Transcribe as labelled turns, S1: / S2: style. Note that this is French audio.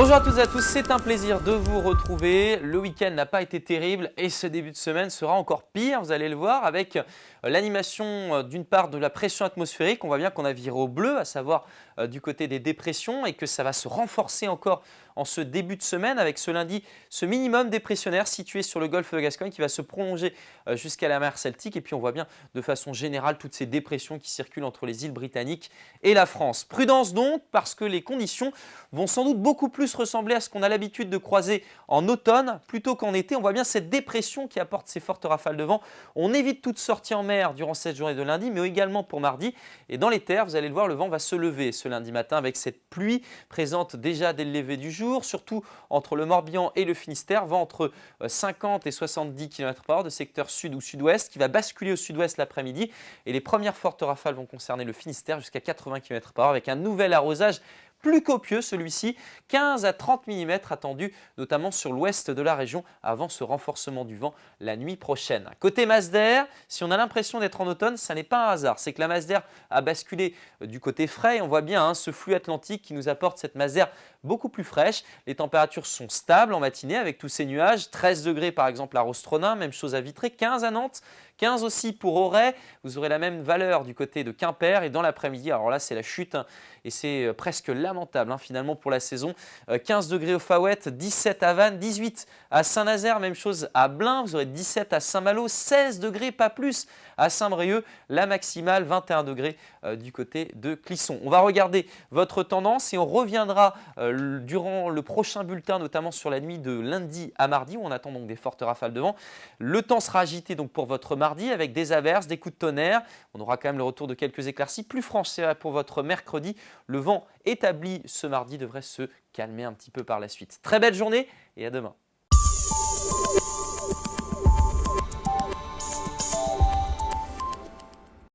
S1: Bonjour à toutes et à tous, c'est un plaisir de vous retrouver. Le week-end n'a pas été terrible et ce début de semaine sera encore pire, vous allez le voir, avec l'animation d'une part de la pression atmosphérique. On voit bien qu'on a viré au bleu, à savoir du côté des dépressions, et que ça va se renforcer encore en ce début de semaine avec ce lundi, ce minimum dépressionnaire situé sur le golfe de Gascogne qui va se prolonger jusqu'à la mer Celtique. Et puis on voit bien de façon générale toutes ces dépressions qui circulent entre les îles britanniques et la France. Prudence donc, parce que les conditions vont sans doute beaucoup plus ressembler à ce qu'on a l'habitude de croiser en automne plutôt qu'en été. On voit bien cette dépression qui apporte ces fortes rafales de vent. On évite toute sortie en mer durant cette journée de lundi, mais également pour mardi. Et dans les terres, vous allez le voir, le vent va se lever ce lundi matin avec cette pluie présente déjà dès le lever du jour, surtout entre le Morbihan et le Finistère, vent entre 50 et 70 km/h de secteur sud ou sud-ouest qui va basculer au sud-ouest l'après-midi. Et les premières fortes rafales vont concerner le Finistère jusqu'à 80 km/h avec un nouvel arrosage plus copieux celui-ci, 15 à 30 mm attendus notamment sur l'ouest de la région avant ce renforcement du vent la nuit prochaine. Côté masse d'air, si on a l'impression d'être en automne, ça n'est pas un hasard, c'est que la masse d'air a basculé du côté frais et on voit bien ce flux atlantique qui nous apporte cette masse d'air beaucoup plus fraîche. Les températures sont stables en matinée avec tous ces nuages, 13 degrés par exemple à Rostronin, même chose à Vitré, 15 à Nantes, 15 aussi pour Auray. Vous aurez la même valeur du côté de Quimper et dans l'après-midi, alors là c'est la chute et c'est presque lamentable finalement pour la saison. 15 degrés au Faouette, 17 à Vannes, 18 à Saint-Nazaire, même chose à Blain, vous aurez 17 à Saint-Malo, 16 degrés pas plus à Saint-Brieuc, la maximale 21 degrés du côté de Clisson. On va regarder votre tendance et on reviendra durant le prochain bulletin, notamment sur la nuit de lundi à mardi où on attend donc des fortes rafales de vent. Le temps sera agité donc pour votre mardi avec des averses, des coups de tonnerre. On aura quand même le retour de quelques éclaircies plus franches pour votre mercredi. Le vent établi ce mardi devrait se calmer un petit peu par la suite. Très belle journée et à demain.